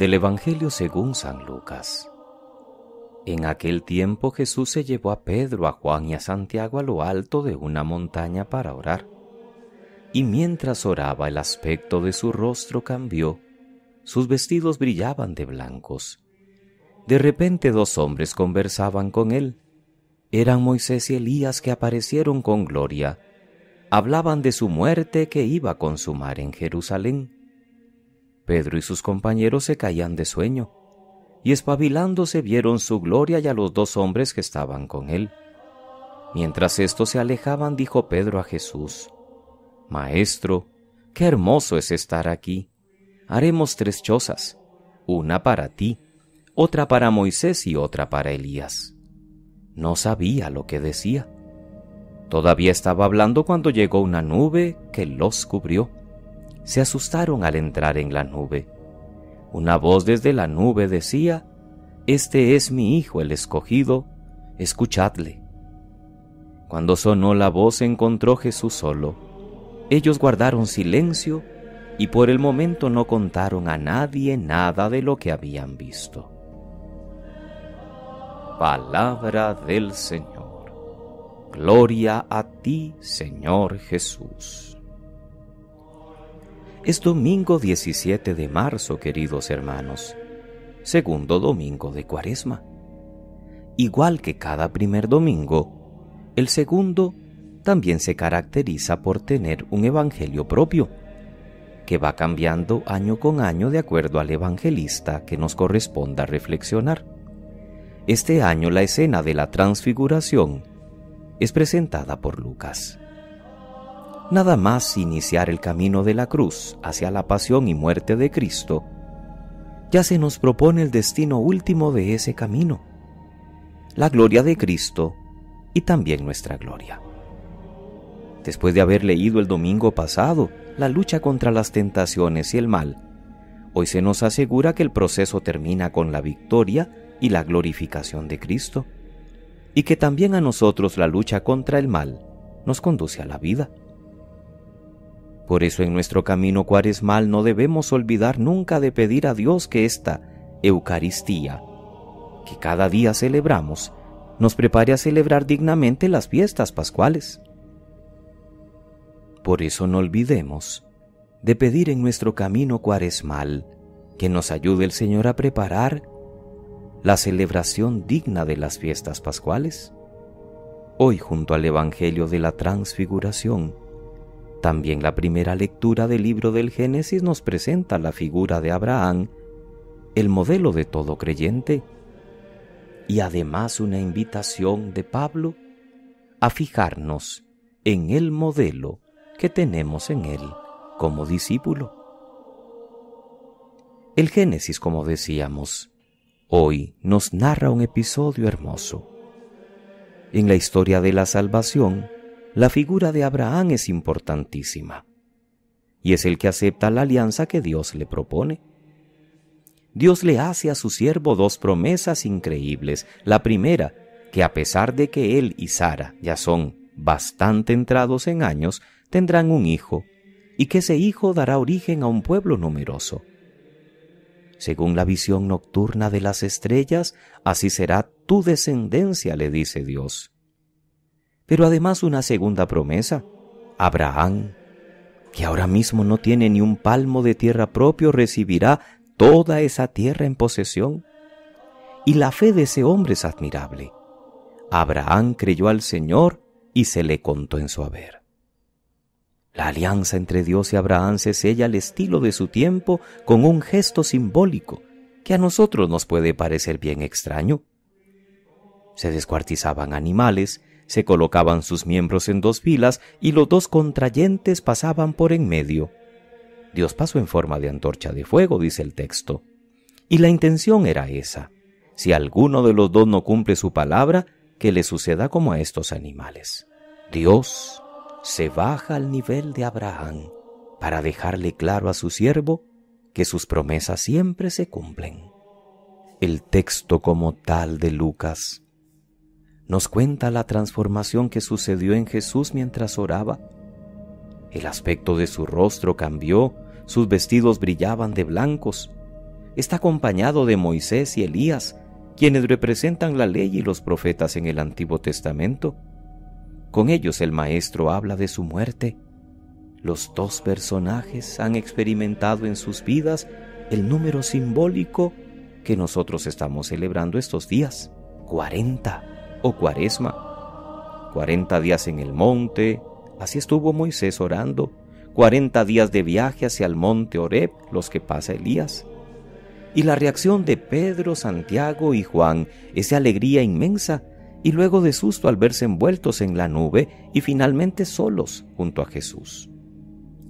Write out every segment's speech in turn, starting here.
Del Evangelio según San Lucas. En aquel tiempo Jesús se llevó a Pedro, a Juan y a Santiago a lo alto de una montaña para orar. Y mientras oraba, el aspecto de su rostro cambió, sus vestidos brillaban de blancos. De repente 2 hombres conversaban con él. Eran Moisés y Elías que aparecieron con gloria. Hablaban de su muerte que iba a consumar en Jerusalén. Pedro y sus compañeros se caían de sueño, y espabilándose vieron su gloria y a los 2 hombres que estaban con él. Mientras estos se alejaban, dijo Pedro a Jesús: Maestro, qué hermoso es estar aquí. Haremos 3 chozas, una para ti, otra para Moisés y otra para Elías. No sabía lo que decía. Todavía estaba hablando cuando llegó una nube que los cubrió. Se asustaron al entrar en la nube. Una voz desde la nube decía: Este es mi Hijo, el escogido, escuchadle. Cuando sonó la voz se encontró Jesús solo. Ellos guardaron silencio y por el momento no contaron a nadie nada de lo que habían visto. Palabra del Señor. Gloria a ti, Señor Jesús. Es domingo 17 de marzo, queridos hermanos, segundo domingo de Cuaresma. Igual que cada primer domingo, el segundo también se caracteriza por tener un evangelio propio, que va cambiando año con año de acuerdo al evangelista que nos corresponda reflexionar. Este año la escena de la transfiguración es presentada por Lucas. Nada más iniciar el camino de la cruz hacia la pasión y muerte de Cristo, ya se nos propone el destino último de ese camino, la gloria de Cristo y también nuestra gloria. Después de haber leído el domingo pasado la lucha contra las tentaciones y el mal, hoy se nos asegura que el proceso termina con la victoria y la glorificación de Cristo, y que también a nosotros la lucha contra el mal nos conduce a la vida. Por eso en nuestro camino cuaresmal no debemos olvidar nunca de pedir a Dios que esta Eucaristía, que cada día celebramos, nos prepare a celebrar dignamente las fiestas pascuales. Por eso no olvidemos de pedir en nuestro camino cuaresmal que nos ayude el Señor a preparar la celebración digna de las fiestas pascuales. Hoy, junto al Evangelio de la Transfiguración, también la primera lectura del libro del Génesis nos presenta la figura de Abraham, el modelo de todo creyente, y además una invitación de Pablo a fijarnos en el modelo que tenemos en él como discípulo. El Génesis, como decíamos, hoy nos narra un episodio hermoso. En la historia de la salvación, la figura de Abraham es importantísima, y es el que acepta la alianza que Dios le propone. Dios le hace a su siervo 2 promesas increíbles. La primera, que a pesar de que él y Sara ya son bastante entrados en años, tendrán un hijo, y que ese hijo dará origen a un pueblo numeroso. Según la visión nocturna de las estrellas, así será tu descendencia, le dice Dios. Pero además una segunda promesa: Abraham, que ahora mismo no tiene ni un palmo de tierra propio, recibirá toda esa tierra en posesión. Y la fe de ese hombre es admirable. Abraham creyó al Señor y se le contó en su haber. La alianza entre Dios y Abraham se sella al estilo de su tiempo con un gesto simbólico que a nosotros nos puede parecer bien extraño. Se descuartizaban animales, se colocaban sus miembros en 2 filas y los 2 contrayentes pasaban por en medio. Dios pasó en forma de antorcha de fuego, dice el texto. Y la intención era esa: si alguno de los 2 no cumple su palabra, que le suceda como a estos animales. Dios se baja al nivel de Abraham para dejarle claro a su siervo que sus promesas siempre se cumplen. El texto como tal de Lucas nos cuenta la transformación que sucedió en Jesús mientras oraba. El aspecto de su rostro cambió, sus vestidos brillaban de blancos. está acompañado de Moisés y Elías, quienes representan la ley y los profetas en el Antiguo Testamento. Con ellos el Maestro habla de su muerte. Los dos personajes han experimentado en sus vidas el número simbólico que nosotros estamos celebrando estos días, 40 o Cuaresma. 40 días en el monte, así estuvo Moisés orando. 40 días de viaje hacia el monte Horeb, los que pasa Elías. Y la reacción de Pedro, Santiago y Juan es de alegría inmensa y luego de susto al verse envueltos en la nube y finalmente solos junto a Jesús.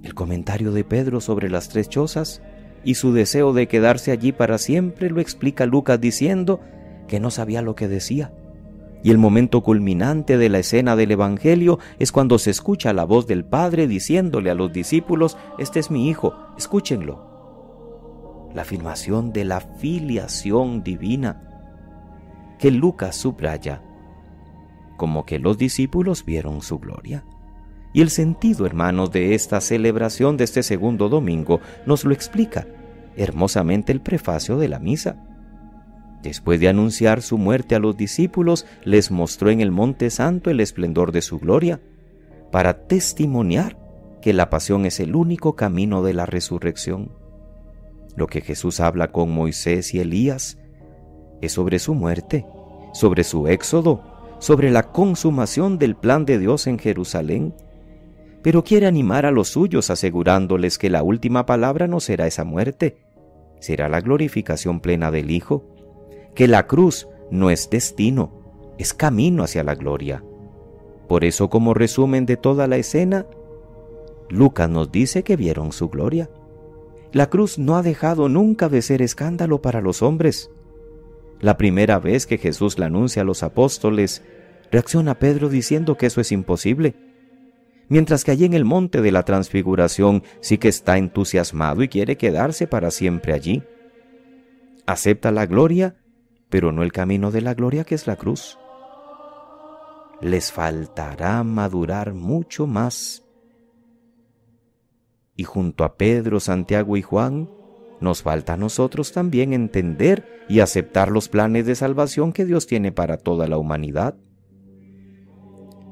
El comentario de Pedro sobre las 3 chozas y su deseo de quedarse allí para siempre lo explica Lucas diciendo que no sabía lo que decía. Y el momento culminante de la escena del Evangelio es cuando se escucha la voz del Padre diciéndole a los discípulos: «Este es mi Hijo, escúchenlo». La afirmación de la filiación divina que Lucas subraya, como que los discípulos vieron su gloria. Y el sentido, hermanos, de esta celebración de este segundo domingo nos lo explica hermosamente el prefacio de la misa. Después de anunciar su muerte a los discípulos, les mostró en el Monte Santo el esplendor de su gloria, para testimoniar que la pasión es el único camino de la resurrección. Lo que Jesús habla con Moisés y Elías es sobre su muerte, sobre su éxodo, sobre la consumación del plan de Dios en Jerusalén, pero quiere animar a los suyos asegurándoles que la última palabra no será esa muerte, será la glorificación plena del Hijo, que la cruz no es destino, es camino hacia la gloria. Por eso, como resumen de toda la escena, Lucas nos dice que vieron su gloria. La cruz no ha dejado nunca de ser escándalo para los hombres. La primera vez que Jesús la anuncia a los apóstoles, reacciona Pedro diciendo que eso es imposible, mientras que allí en el monte de la Transfiguración sí que está entusiasmado y quiere quedarse para siempre allí. Acepta la gloria, pero no el camino de la gloria, que es la cruz. Les faltará madurar mucho más. Y junto a Pedro, Santiago y Juan, nos falta a nosotros también entender y aceptar los planes de salvación que Dios tiene para toda la humanidad.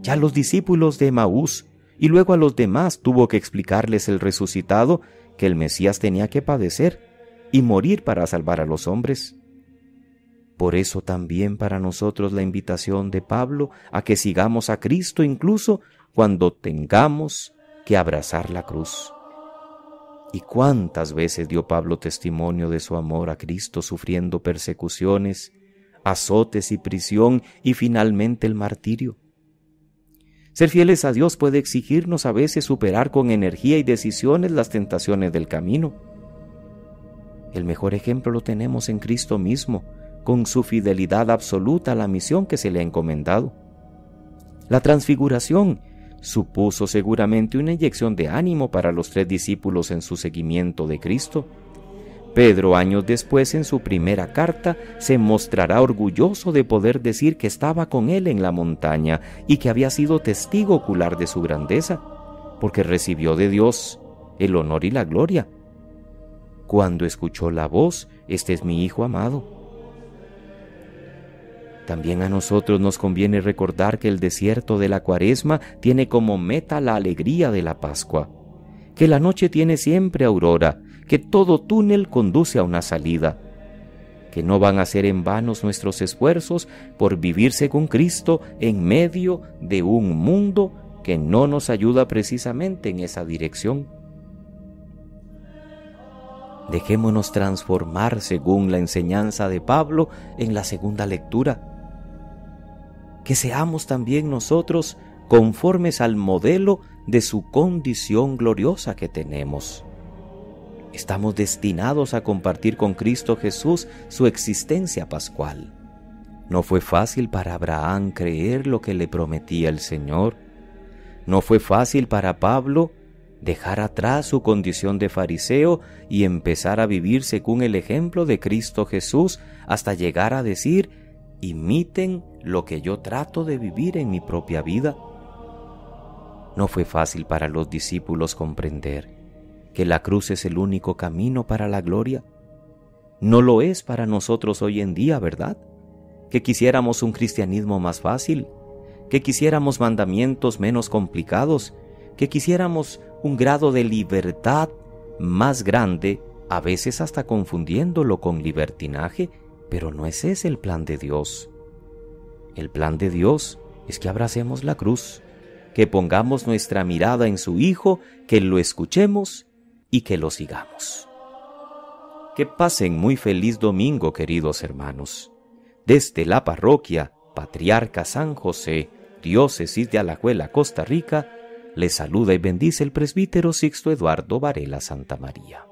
Ya los discípulos de Emaús y luego a los demás tuvo que explicarles el resucitado que el Mesías tenía que padecer y morir para salvar a los hombres. Por eso también para nosotros la invitación de Pablo a que sigamos a Cristo incluso cuando tengamos que abrazar la cruz. ¿Y cuántas veces dio Pablo testimonio de su amor a Cristo sufriendo persecuciones, azotes y prisión y finalmente el martirio? Ser fieles a Dios puede exigirnos a veces superar con energía y decisiones las tentaciones del camino. El mejor ejemplo lo tenemos en Cristo mismo, con su fidelidad absoluta a la misión que se le ha encomendado. La transfiguración supuso seguramente una inyección de ánimo para los 3 discípulos en su seguimiento de Cristo. Pedro, años después, en su primera carta, se mostrará orgulloso de poder decir que estaba con él en la montaña y que había sido testigo ocular de su grandeza, porque recibió de Dios el honor y la gloria cuando escuchó la voz: «Este es mi Hijo amado». También a nosotros nos conviene recordar que el desierto de la Cuaresma tiene como meta la alegría de la Pascua, que la noche tiene siempre aurora, que todo túnel conduce a una salida, que no van a ser en vanos nuestros esfuerzos por vivir según Cristo en medio de un mundo que no nos ayuda precisamente en esa dirección. Dejémonos transformar según la enseñanza de Pablo en la segunda lectura. Que seamos también nosotros conformes al modelo de su condición gloriosa que tenemos. Estamos destinados a compartir con Cristo Jesús su existencia pascual. No fue fácil para Abraham creer lo que le prometía el Señor. No fue fácil para Pablo dejar atrás su condición de fariseo y empezar a vivir según el ejemplo de Cristo Jesús hasta llegar a decir: «Imiten lo que yo trato de vivir en mi propia vida». No fue fácil para los discípulos comprender que la cruz es el único camino para la gloria. No lo es para nosotros hoy en día, ¿verdad? Que quisiéramos un cristianismo más fácil, que quisiéramos mandamientos menos complicados, que quisiéramos un grado de libertad más grande, a veces hasta confundiéndolo con libertinaje, pero no es ese el plan de Dios. El plan de Dios es que abracemos la cruz, que pongamos nuestra mirada en su Hijo, que lo escuchemos y que lo sigamos. Que pasen muy feliz domingo, queridos hermanos. Desde la parroquia Patriarca San José, Diócesis de Alajuela, Costa Rica, les saluda y bendice el presbítero Sixto Eduardo Varela Santamaría.